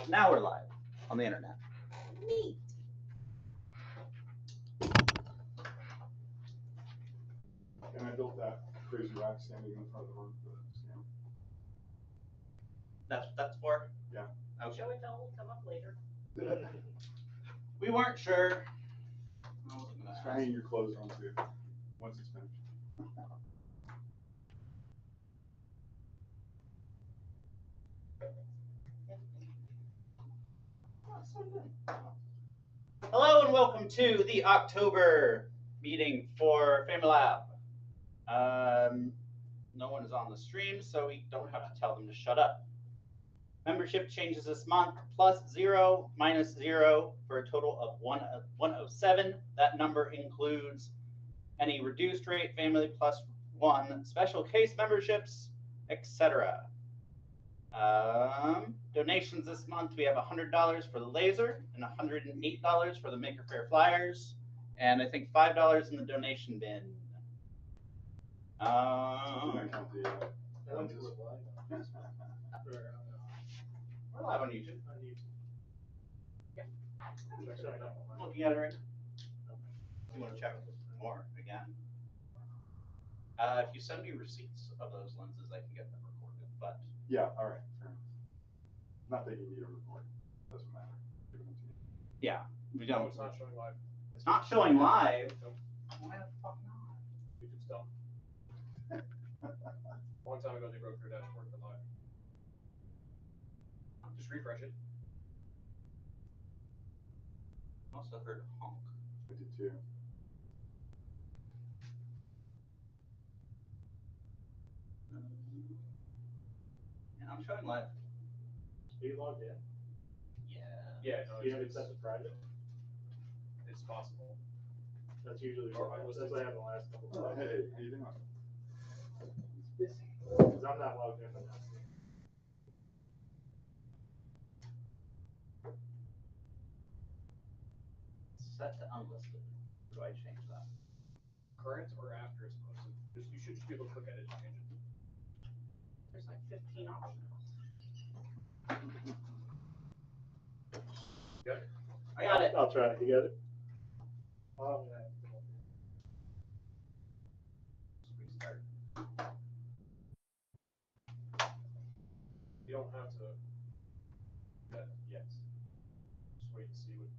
Now we're live on the internet. Neat. And I built that crazy rack standing in front of the room for the scan. That's what that's for? Yeah. Okay. Show and tell will come up later. We weren't sure. I wasn't gonna Just ask. hanging your clothes on too, once it's finished. Hello and welcome to the October meeting for FamiLAB. No one is on the stream, so we don't have to tell them to shut up. Membership changes this month, plus 0, minus 0, for a total of 107. That number includes any reduced rate, family plus 1, special case memberships, etc. Donations this month, we have $100 for the laser and $108 for the Maker Faire flyers, and I think $5 in the donation bin. Did I count the lenses? We're live on YouTube. Yeah. I'm looking at it right now. You want to check more again? If you send me receipts of those lenses, I can get them recorded. But Yeah, all right. Fair enough. Not that you need a report. Doesn't matter. Give them to you. yeah, we don't. It's not showing live. It's not showing live. Nope. Why the fuck not? YouTube's dumb. A long time ago, they broke their dashboard for live. Just refresh it. I also heard honk. I did too. Yeah, I'm showing live. Are you logged in? Yeah. Yeah, no, You have it it's, set to private? it's possible. That's usually Or what I was that's what I have the last couple Oh, of hey, how you doing? Because I'm not logged in. I'm not seeing. Set to unlisted. Where do I change that? Current or after is posted. You should just be able to click edit and change it. There's like 15 options. Got it? I got it. I'll try. You got it? Restart. You don't have to do that yet. Just wait and see what.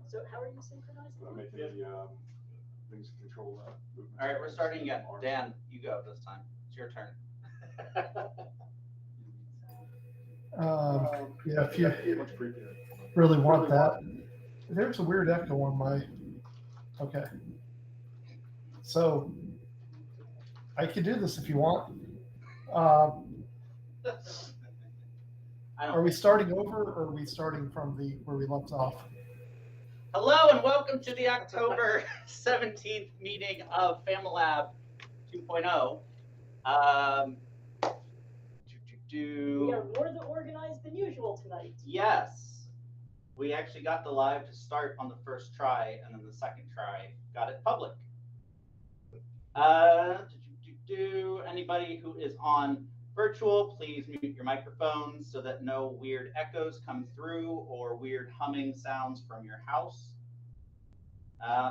So how are you synchronizing? I'm making the things to control movement. All right, we're starting again. Dan, you go this time. It's your turn. Yeah, if you Much creepier. really want that. There's a weird echo on my. Okay. So I can do this if you want. Are we starting over or are we starting from the where we left off? Hello and welcome to the October 17th meeting of FamiLAB 2.0. We are more organized than usual. unusual tonight. Yes, we actually got the live to start on the first try, and then the second try got it public. Anybody who is on virtual, please mute your microphones so that no weird echoes come through or weird humming sounds from your house.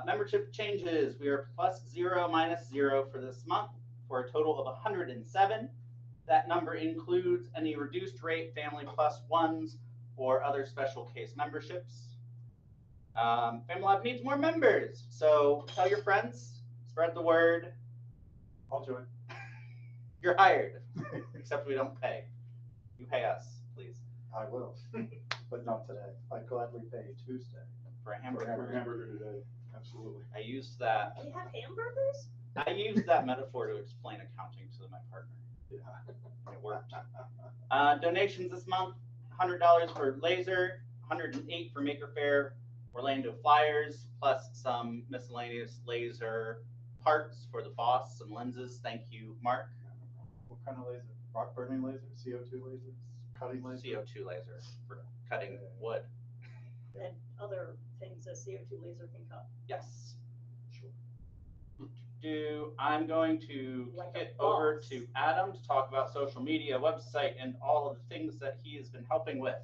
Membership changes. We are +0 -0 for this month for a total of 107. That number includes any reduced rate Family Plus ones or other special case memberships. FamiLAB needs more members, so tell your friends, spread the word. I'll join. You're hired, except we don't pay. You pay us, please, I will, but not today. I gladly pay Tuesday. for a For hamburger. hamburger today, absolutely. I used that. They have hamburgers? I used that metaphor to explain accounting to my partner. Yeah. It worked. Donations this month: $100 for laser, 108 for Maker Faire, Orlando Flyers, plus some miscellaneous laser parts for the boss and lenses. Thank you, Mark. What kind of laser? Rock burning laser? CO2 lasers? Cutting laser? CO2 laser for cutting wood. And other things a CO2 laser can cut. Yes. I'm going to Like kick a it over boss. to Adam to talk about social media, website, and all of the things that he has been helping with.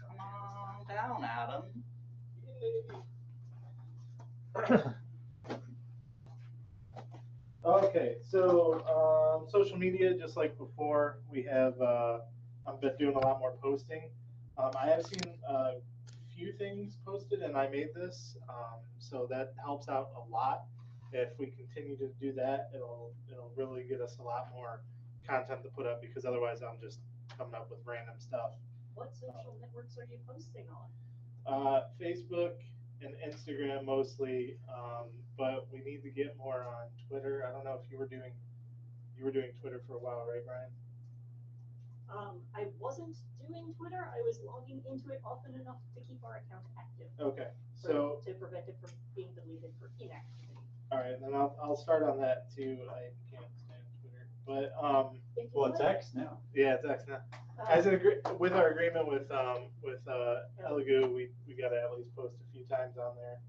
Come on down, Adam. Okay, so social media, just like before, we have I've been doing a lot more posting. I have seen a few things posted, and I made this, so that helps out a lot. If we continue to do that, it'll really get us a lot more content to put up, because otherwise I'm just coming up with random stuff. What social networks are you posting on? Facebook and Instagram mostly, but we need to get more on Twitter. I don't know if you were doing Twitter for a while, right, Brian? I wasn't doing Twitter. I was logging into it often enough to keep our account active. Okay, for- so to prevent it from being deleted for inactivity. all right, then I'll start on that too. I can't stand Twitter, but If you Well, it's like, X now. yeah, it's X now. uh, As with our agreement with Elegoo, we got to at least post a few times on there.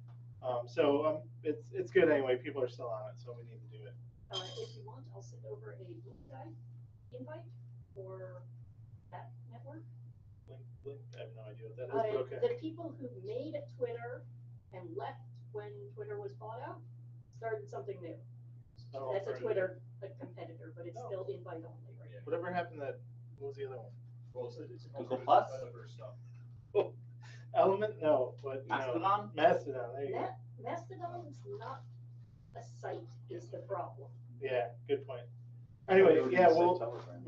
So it's good anyway. People are still on it, so we need to do it. if you want, I'll send over a Blue Sky invite for that network. Link, I have no idea what that is, but okay. The people who made Twitter and left when Twitter was bought out started something new. Oh, That's a right. Twitter competitor, but it's Oh. still invite only right now. Whatever happened to that? What was the other one? Well, it's Google Plus? Other stuff. Element? No, but no. Mastodon? Mastodon. There you go. Mastodon is not a site is the problem. Yeah, good point. Anyway, They were yeah, gonna say well, Telegram.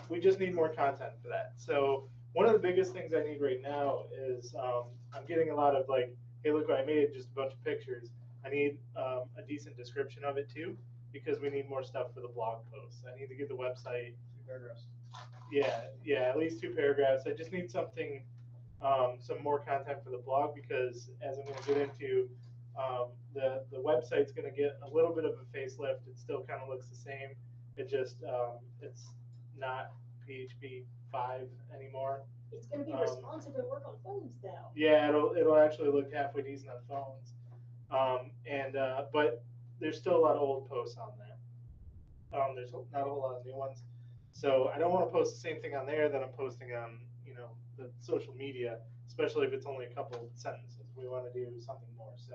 we just need more content for that. So one of the biggest things I need right now is I'm getting a lot of like, hey, look what I made, just a bunch of pictures. I need a decent description of it too, because we need more stuff for the blog posts. I need to get the website. 2 paragraphs. Yeah, at least 2 paragraphs. I just need something, some more content for the blog, because as I'm going to get into, the website's going to get a little bit of a facelift. It still kind of looks the same. It just it's not PHP 5 anymore. It's gonna be responsive and work on phones now. Yeah, it'll actually look halfway decent on phones. But there's still a lot of old posts on there. There's not a whole lot of new ones. So I don't want to post the same thing on there that I'm posting on, the social media, especially if it's only a couple sentences. We want to do something more. So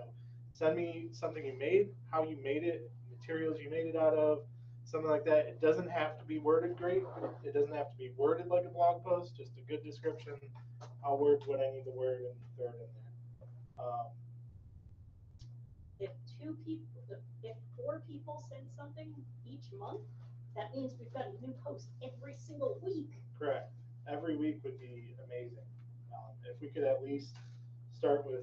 send me something you made, how you made it, materials you made it out of, something like that. It doesn't have to be worded great. It doesn't have to be worded like a blog post, just a good description. I'll word what I need to word and throw it in there. If 4 people send something each month, that means we've got a new post every single week. Correct. Every week would be amazing. If we could at least start with,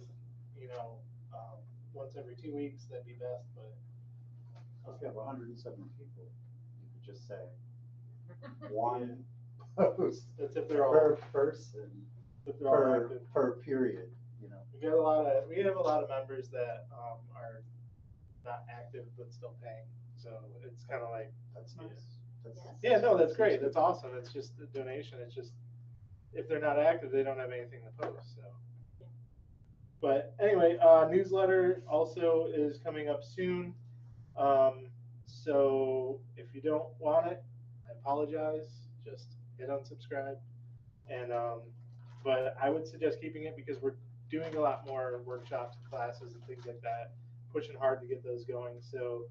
once every 2 weeks, that'd be best. But If you have 107 people, you could just say one post that's if they're all per person if they're all per active. period. We have a lot of members that are not active but still paying. So it's kind of like, That's nice. That's, Yes. yeah, no, that's great. That's awesome. It's just a donation. It's just if they're not active, they don't have anything to post, so. But anyway, newsletter also is coming up soon. So if you don't want it, I apologize, just hit unsubscribe. And, but I would suggest keeping it because we're doing a lot more workshops and classes and things like that, pushing hard to get those going. So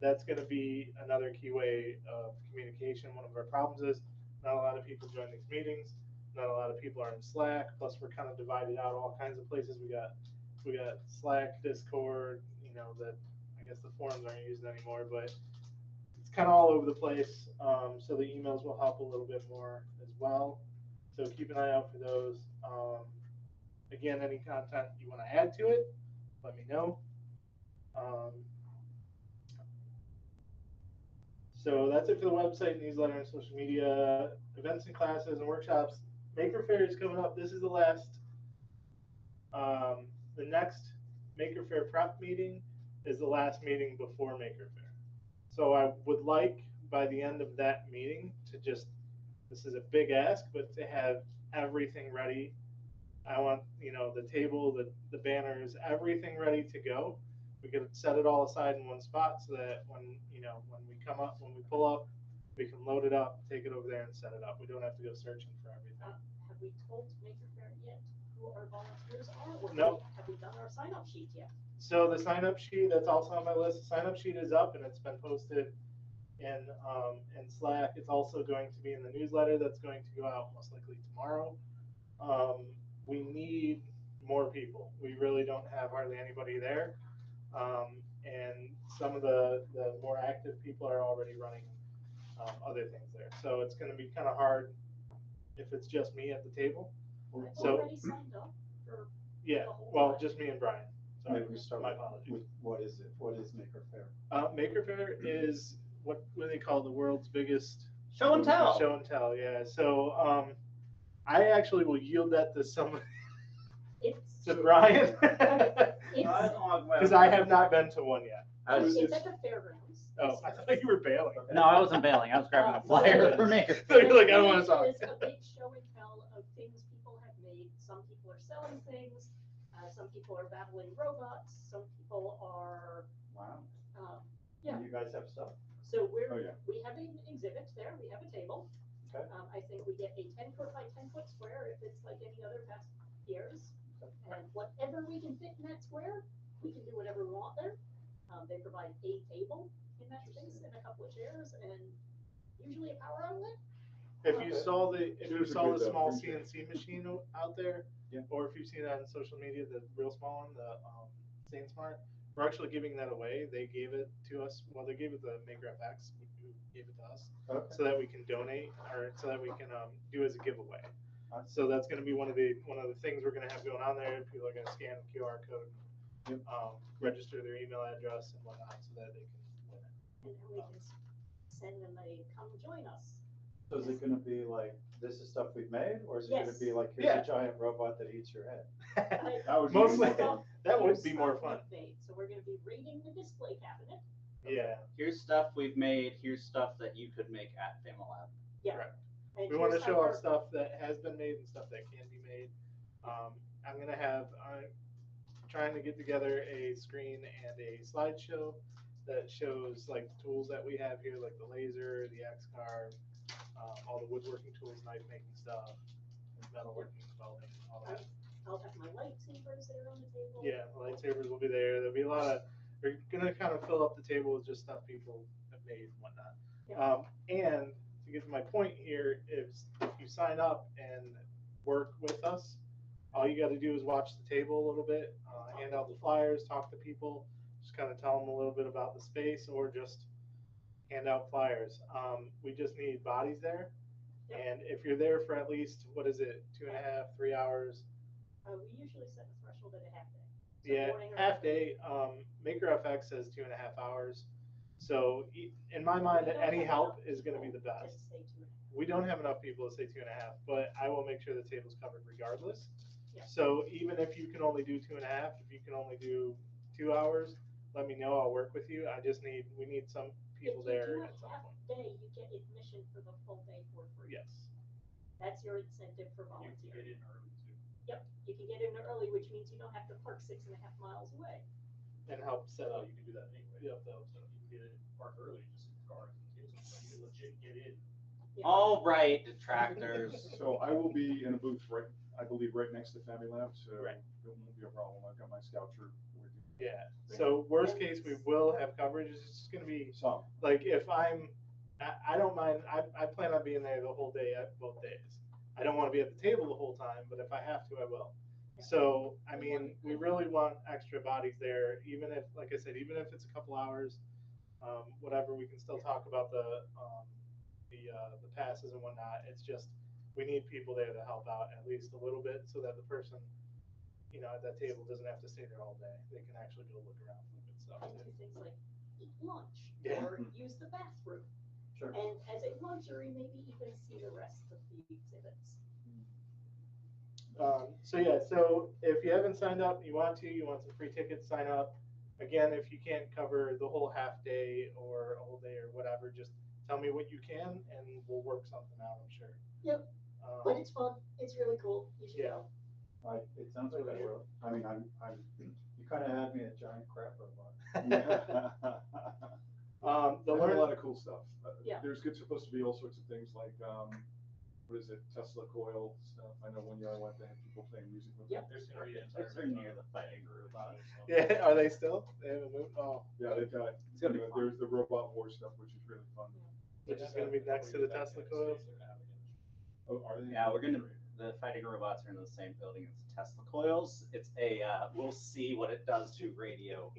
that's going to be another key way of communication. One of our problems is not a lot of people join these meetings. Not a lot of people are in Slack. Plus, we're kind of divided out all kinds of places. We got Slack, Discord. You know that I guess the forums aren't used anymore, but it's kind of all over the place. So the emails will help a little bit more as well. So keep an eye out for those. Again, any content you want to add to it, let me know. So that's it for the website, newsletter, and social media, events and classes and workshops. Maker Faire is coming up. This is the next Maker Faire prep meeting is the last meeting before Maker Faire. So I would like by the end of that meeting to just, this is a big ask, but to have everything ready. I want, you know, the table, the banners, everything ready to go. We can set it all aside in one spot so that when we pull up, we can load it up, take it over there and set it up. We don't have to go searching for everything. Have we told Maker Faire yet who our volunteers are? Or No. Have we done our sign-up sheet yet? So the sign up sheet, that's also on my list. The sign up sheet is up and it's been posted in Slack. It's also going to be in the newsletter that's going to go out most likely tomorrow. We need more people. We really don't have hardly anybody there. And some of the more active people are already running other things there. So it's going to be kind of hard if it's just me at the table. I've So already signed up for yeah, the whole well, time. just me and Brian. Sorry, Maybe we start my with apologies. what is it? What is Maker Faire? Maker Faire is what do they call the world's biggest Show and tell. show and tell, yeah. So I actually will yield that to somebody, It's, to Brian, it's, because I have not been to one yet. it's at the fairgrounds. Oh, I thought you were bailing. No, I wasn't bailing. I was grabbing a flyer for me. You're like, I don't want to talk. It's a big show and tell of things people have made. Some people are selling things. Some people are battling robots. Some people are, Wow. yeah. And you guys have stuff? So Oh, yeah. we have an exhibit there. We have a table. Okay. I think we get a 10-foot by 10-foot square if it's like any other past years. And whatever we can fit in that square, we can do whatever we want there. They provide a table in that space and a couple of chairs and usually a power outlet. If you saw the Here's a small good, printer. CNC machine out there, Yeah. or if you've seen that on social media, the real small one, the SainSmart, we're actually giving that away. They gave it to us. Well, they gave it to Maker FX, who gave it to us, Okay. so that we can donate or so that we can do as a giveaway. Nice. So that's going to be one of the things we're going to have going on there. People are going to scan the QR code, Yep. register their email address and whatnot, so that they can win it. And then we can send them a come join us. So is it gonna be like, this is stuff we've made, or is it gonna Yes. be like, here's Yeah. a giant robot that eats your head? That would be Mostly, more fun. that would Here's be more stuff fun. we've made. So we're gonna be raiding the display cabinet. Yeah. Here's stuff we've made. Here's stuff that you could make at FamiLAB. Yeah. Right. And We want to here's show how off our- stuff that has been made and stuff that can be made. I'm trying to get together a screen and a slideshow that shows like the tools that we have here, like the laser, the X-carve, all the woodworking tools, knife making stuff, metalworking, welding, all that. I'll have my lightsabers there on the table. Yeah, the lightsabers will be there. There'll be a lot of, we're gonna kind of fill up the table with just stuff people have made and whatnot. And to get to my point here is if you sign up and work with us, all you got to do is watch the table a little bit, hand out the flyers, talk to people, just kind of tell them a little bit about the space or just hand out flyers. We just need bodies there. Yep. And if you're there for at least, what is it, 2.5, 3 hours? We usually set a threshold at a half day. So Yeah, morning or half day. Maker FX says 2.5 hours. So in my mind, We don't any have help enough is going to be the people best. to say 2.5. We don't have enough people to say 2.5, but I will make sure the table's covered regardless. Yeah. So even if you can only do 2.5, if you can only do 2 hours, let me know. I'll work with you. We need some people there at some point. If you do a half day, you get admission for the full day for free. Yes. That's your incentive for You can get volunteering. in early too. Yep, you can get in early, which means you don't have to park 6.5 miles away. And help set So up. you can do that anyway. Yep. So you can get in, park early, just guard the tables, so you can legit get in. Yeah. All right, detractors. So I will be in a booth right, I believe, right next to FamiLAB, so it Right. won't be a problem. I've got my scout troop with you. Yeah. So worst case, we will have coverage. It's just gonna be Some, like if I don't mind. I plan on being there the whole day at both days. I don't want to be at the table the whole time, but if I have to, I will. So I mean, we really want extra bodies there, even if, like I said, even if it's a couple hours, whatever. We can still talk about the passes and whatnot. It's just we need people there to help out at least a little bit, so that the person, at that table doesn't have to stay there all day. They can actually go look around and look at stuff. And do things like eat lunch Yeah. or use the bathroom. Sure. And as a luxury, maybe even see the rest of the exhibits. So if you haven't signed up, you want some free tickets, sign up. Again, if you can't cover the whole half day or a whole day or whatever, just tell me what you can and we'll work something out, I'm sure. Yep. But it's fun. It's really cool. You should Yeah. go. It sounds like I will. I mean, you kind of had me at giant crap robot. The They have a learn, lot of cool stuff. Yeah. There's supposed to be all sorts of things like, what is it, Tesla coil stuff. I know one year I went, they had people playing music with Yep. it. There's gonna be an They're entire. near the fighting robot. yeah, are they still? They haven't moved? Oh, Yeah, they've got, It's gonna be fun. there's the robot war stuff, which is really fun. which is gonna be next to the Tesla coils? Oh, are they? Yeah, the fighting robots are in the same building as the Tesla coils. It's we'll see what it does to radio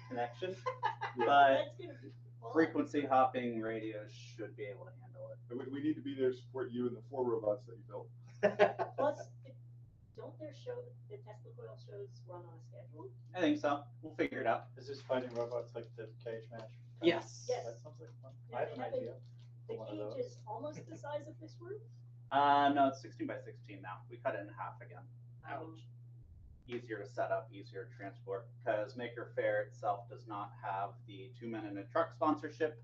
connection, but That's gonna be fun. frequency hopping radios should be able to handle it. We need to be there to support you and the 4 robots that you built. Plus, don't their the Tesla coil shows run on a schedule? I think so. We'll figure it out. Is this fighting robots like the cage match? Yes. Yes. That sounds like fun. Yeah, I have they an have idea. The for one of cage those. is almost the size of this room. No, it's 16 by 16 now. We cut it in half again. Ouch. Easier to set up, easier to transport, because Maker Faire itself does not have the 2 Men in a Truck sponsorship,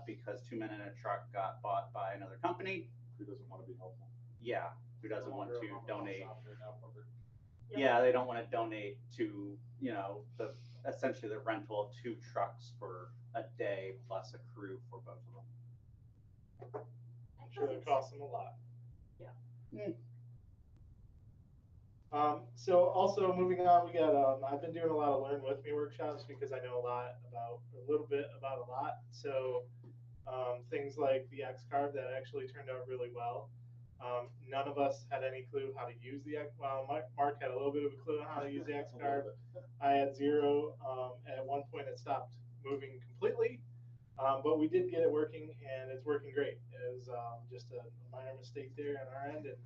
because 2 Men in a Truck got bought by another company. Who doesn't want to be helpful? Yeah, who doesn't want to donate? Yep. Yeah, they don't want to donate to, essentially the rental of 2 trucks for a day plus a crew for both of them. I'm sure it costs them a lot. Yeah. So also moving on, we got, I've been doing a lot of Learn With Me workshops because I know a little bit about a lot. So things like the X-Carve that actually turned out really well. None of us had any clue how to use the Mark had a little bit of a clue on how to use the X-Carve. I had zero. At one point it stopped moving completely. But we did get it working and it's working great. It was just a minor mistake there on our end, and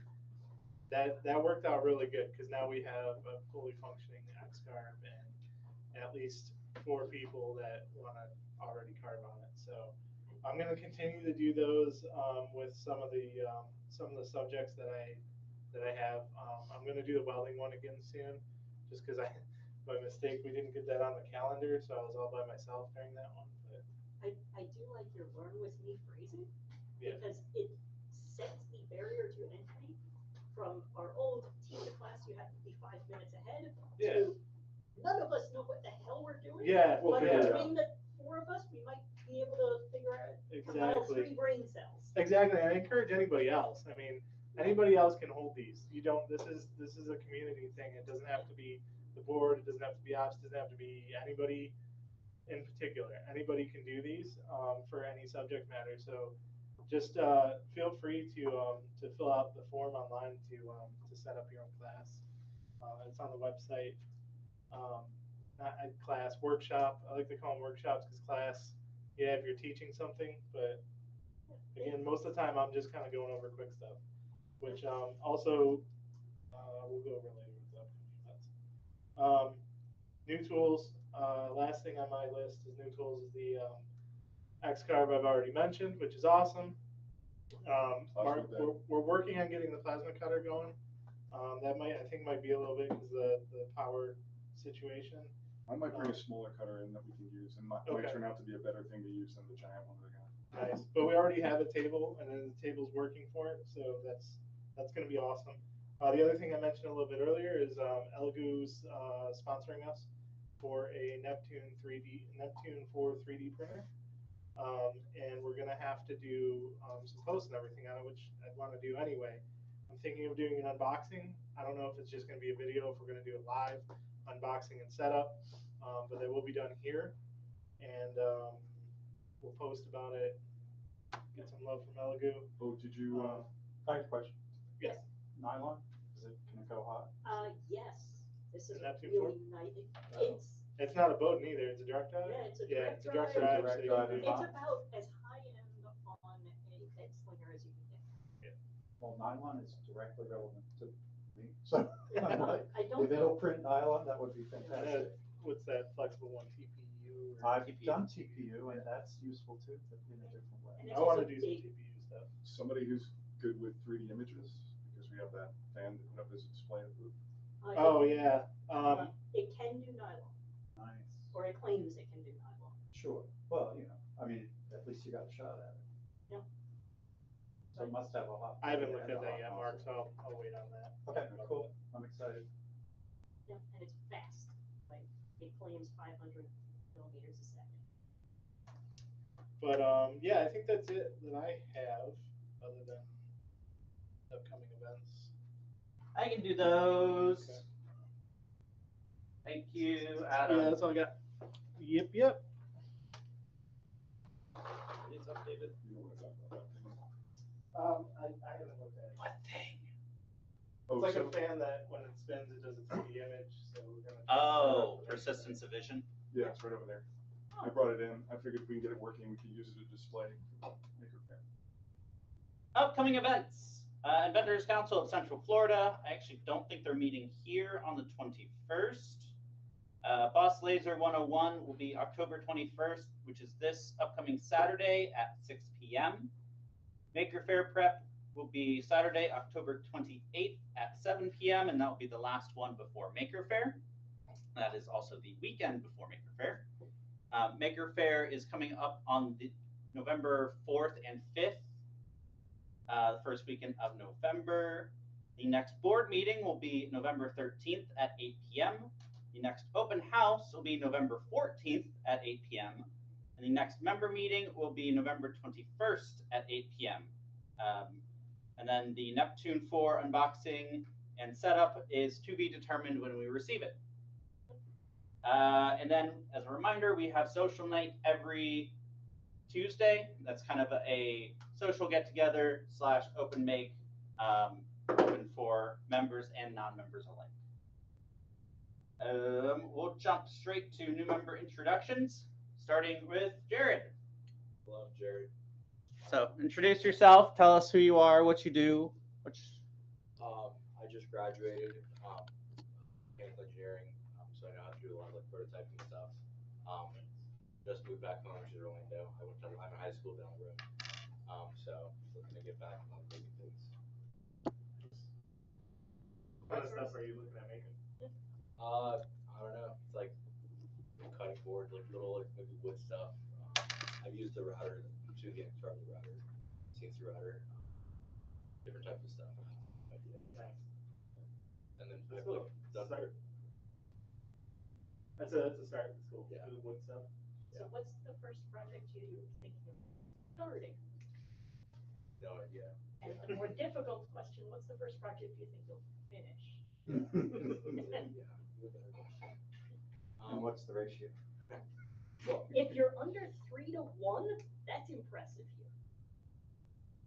that worked out really good because now we have a fully functioning X-Carve and at least 4 people that want to already carve on it. So I'm going to continue to do those with some of the subjects that I have. I'm going to do the welding one again soon, just because by mistake we didn't get that on the calendar, so I was all by myself during that one. But I do like your Learn With Me phrasing, Yeah. because it sets the barrier to entry from our old team to class, you have to be 5 minutes ahead, Yeah. to none of us know what the hell we're doing. Yeah, We'll But figure it out. between the 4 of us, we might be able to figure out how to Exactly. 3 brain cells. Exactly. I encourage anybody else. I mean, anybody else can hold these. You don't. This is a community thing. It doesn't have to be the board. It doesn't have to be ops. It doesn't have to be anybody in particular. Anybody can do these for any subject matter. So just feel free to fill out the form online to set up your own class. It's on the website. Not a class, workshop. I like to call them workshops because class, yeah, if you're teaching something, but again, most of the time I'm just kind of going over quick stuff, which also we'll go over later with the upcoming events. New tools. Last thing on my list is new tools is the X-Carve I've already mentioned, which is awesome. Mark, we're working on getting the plasma cutter going. That I think might be a little bit because the power situation. I might bring a smaller cutter in that we can use, and might Okay. turn out to be a better thing to use than the giant one we got. Nice, but we already have a table, and then the table's working for it, so that's going to be awesome. The other thing I mentioned a little bit earlier is Elegoo's sponsoring us for a Neptune 4 3D printer, and we're going to have to do some posts and everything on it, which I'd want to do anyway. I'm thinking of doing an unboxing. I don't know if it's just going to be a video, if we're going to do it live, unboxing and setup, but they will be done here, and we'll post about it, get some love from Elegoo. Oh, did you, I have a question. Yes. Nylon, can it go hot? Yes, this is Neptune really nice. It's not a boat either, it's a direct drive? Yeah, it's a Yeah, direct it's a direct drive. drive. Direct drive and It's hot? about as high end on a bed slinger as you can get. Well, nylon is directly relevant to me, so I'm like, I don't if it'll print nylon, that would be fantastic. What's that flexible one, TPU? I've TPU. done TPU, and that's useful too, but in a different way. And I want to it's do a some big- TPU stuff. somebody who's good with 3D images, because we have that fan that put up as a display in the booth. Oh, yeah. It can do nylon, Nice. or it claims it can do nylon. Sure, well, I mean, at least you got a shot at it. Yep. So it must have a hot. I haven't looked and at a that hot yet, nozzle. Mark, so I'll wait on that. Okay, cool, I'm excited. Yeah, and it's fast, like, it claims 500 millimeters a second. But, yeah, I think that's it that I have, other than upcoming events. I can do those. Okay. Thank you, Adam. Yeah, that's all I got. Yep. It's updated. You know what I'm talking about? I haven't looked at it. What thing? It's Oh, like so, a fan that when it spins, it does a 3D image, so we're gonna. Oh, persistence of vision. yeah, it's right over there. I brought it in. I figured if we can get it working, we could use it to display Maker Fair. Upcoming events. Inventors Council of Central Florida. I actually don't think they're meeting here on the 21st. Boss Laser 101 will be October 21st, which is this upcoming Saturday at 6 p.m. Maker Fair Prep will be Saturday, October 28th at 7 p.m. and that will be the last one before Maker Fair. That is also the weekend before Maker Fair. Maker Fair is coming up on the November 4th and 5th, the first weekend of November. The next board meeting will be November 13th at 8 p.m. The next open house will be November 14th at 8 p.m. And the next member meeting will be November 21st at 8 p.m. And then the Neptune 4 unboxing and setup is to be determined when we receive it. And then, as a reminder, we have social night every Tuesday. That's kind of a social get-together / open make, open for members and non-members alike. We'll jump straight to new member introductions, starting with Jared. Hello, Jared. So introduce yourself, tell us who you are, what you do. I just graduated mechanical engineering, so I know how to do a lot of like prototyping stuff. Just moved back home to Orlando. I'm in high school down the road, so looking to get back on making things. What kind of stuff are you looking at making? I don't know. It's like cutting board, like little like maybe wood stuff. I've used the router, the Charlie router, CNC router, different types of stuff. Nice. And then That's I've cool. done Start. That's a start. That's cool. Yeah. Do the wood stuff. So what's the first project you think of starting? no idea. And the more difficult question, what's the first project you think you'll finish? And what's the ratio? Well, If you're under 3 to 1, that's impressive here.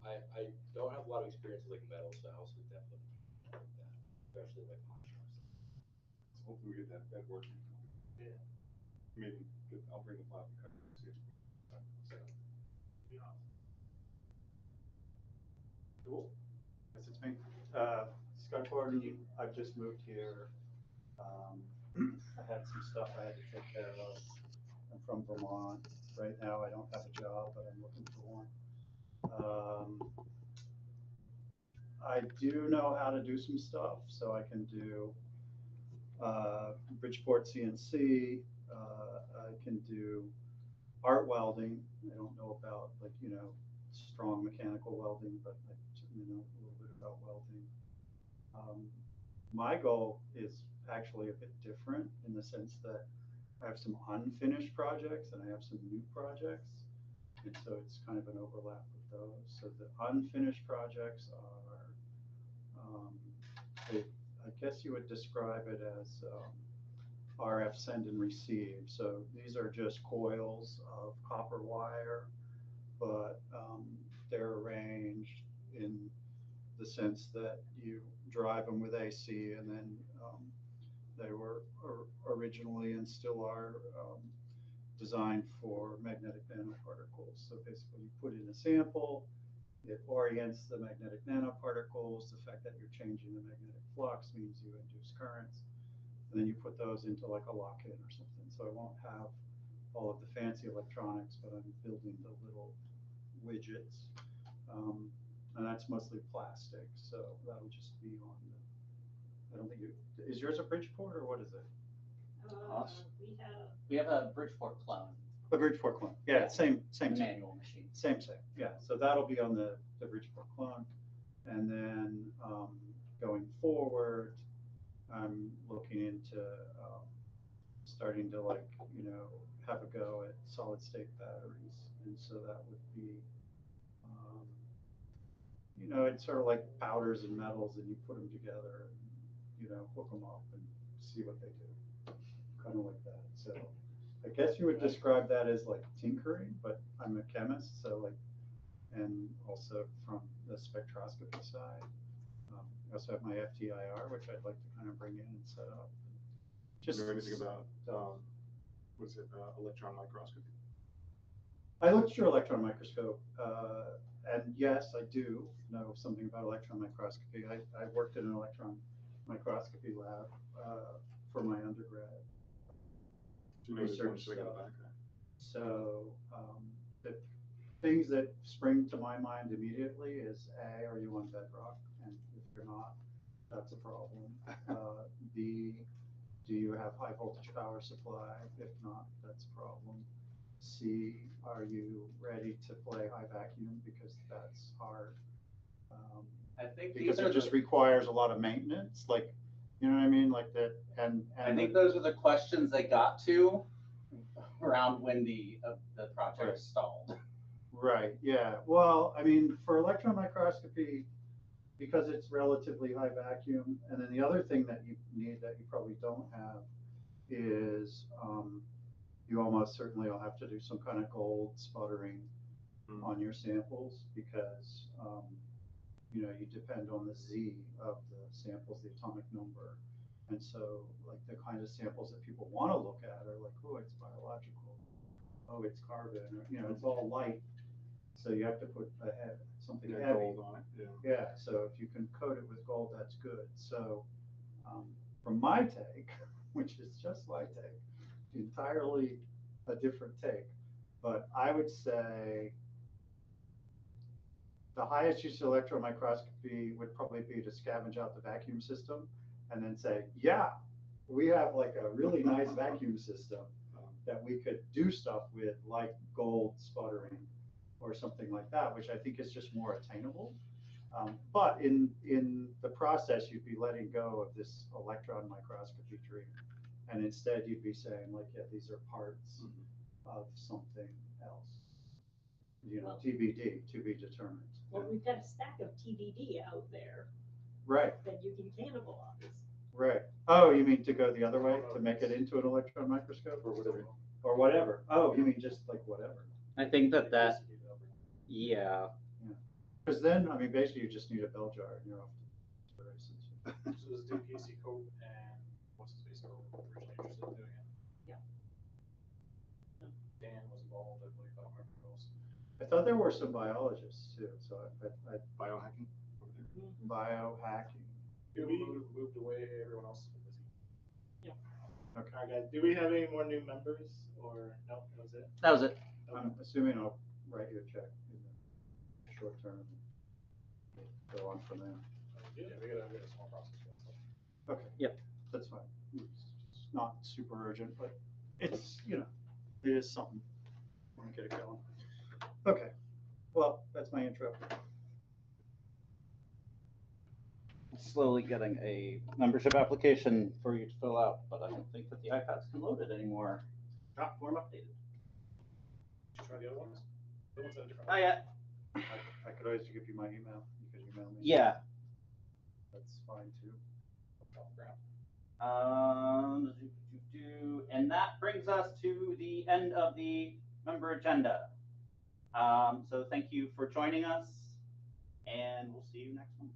I don't have a lot of experience with like metal, so I also definitely like that, especially like hot shops. So hopefully we get that working. Yeah. I mean, I'll bring the file and cut it. See if set up. Yeah. Cool. Yes, it's me. Scott Gordon, I've just moved here. I had some stuff I had to take care of. I'm from Vermont. Right now, I don't have a job, but I'm looking for one. I do know how to do some stuff, so I can do Bridgeport CNC. I can do arc welding. I don't know about like, strong mechanical welding, but I certainly know a little bit about welding. My goal is actually a bit different in the sense that I have some unfinished projects and I have some new projects. And so it's kind of an overlap with those. So the unfinished projects are, I guess you would describe it as RF send and receive. So these are just coils of copper wire, but they're arranged in the sense that you drive them with AC, and then they were originally and still are designed for magnetic nanoparticles. So basically you put in a sample, it orients the magnetic nanoparticles. The fact that you're changing the magnetic flux means you induce currents. And then you put those into like a lock-in or something. So I won't have all of the fancy electronics, but I'm building the little widgets. And that's mostly plastic, so that'll just be on the, I don't think is yours a Bridgeport or what is it? We have We have a Bridgeport clone, A Bridgeport clone, yeah, Yeah. same manual machine. Same, yeah. So that'll be on the Bridgeport clone. And then going forward, I'm looking into starting to have a go at solid state batteries. And so that would be, it's sort of like powders and metals and you put them together and, hook them up and see what they do. Kind of like that. So I guess you would describe that as like tinkering, but I'm a chemist, so and also from the spectroscopy side. I also have my FTIR, which I'd like to kind of bring in and set up. Just know anything about electron microscopy? I looked through electron microscope, and yes, I do know something about electron microscopy. I worked in an electron microscopy lab for my undergrad. Do you know Research something about stuff. that? So the things that spring to my mind immediately is A, are you on bedrock? And if you're not, that's a problem. B, do you have high voltage power supply? If not, that's a problem. C, are you ready to play high vacuum? Because that's hard. I think Because these are it just the, requires a lot of maintenance, you know what I mean? Like that, and I think those are the questions they got to around when the project Right. stalled. Right, yeah. Well, I mean, for electron microscopy, because it's relatively high vacuum, and then the other thing that you need that you probably don't have is you almost certainly will have to do some kind of gold sputtering on your samples because you depend on the Z of the samples, the atomic number. And so like the kind of samples that people want to look at are like, oh, it's biological, oh, it's carbon, or, it's all light. So you have to put something heavy. Gold on it, yeah. Yeah, so if you can coat it with gold, that's good. So from my take, which is just my take, entirely a different take, but I would say the highest use of electron microscopy would probably be to scavenge out the vacuum system and then say, yeah, we have like a really nice vacuum system that we could do stuff with, like gold sputtering or something like that, which I think is just more attainable. But in the process, you'd be letting go of this electron microscopy dream. And instead you'd be saying like, yeah, these are parts of something else. Well- TBD, to be determined. Well, we've got a stack of TBD out there Right, that you can cannibalize. right. Oh, you mean to go the other way, to make it into an electron microscope? Or whatever. Oh, you mean just like whatever? I think that yeah. Because then, I mean, basically you just need a bell jar and you're off to the races. So this dude PC Cope and what's his face were originally interested in doing it. Yeah. Dan was involved, I believe, I don't remember who else. I thought there were some biologists too, so I Biohacking? biohacking. Moved away, everyone else has been busy. Yeah. Okay. All right, guys, do we have any more new members or no, that was it? That was it. I'm assuming I'll write you a check in the short term and go on from there. Yeah, we got a small process. Okay. Yep. That's fine. It's not super urgent, but it's, it is something. and get it going. Okay, well, that's my intro. Slowly getting a membership application for you to fill out, but I don't think that the iPads can load it anymore. Not form updated. Try the other ones. The ones that are different. Not yet. I could always give you my email. You could email me. Yeah. That's fine too. And that brings us to the end of the member agenda. So thank you for joining us, and we'll see you next month.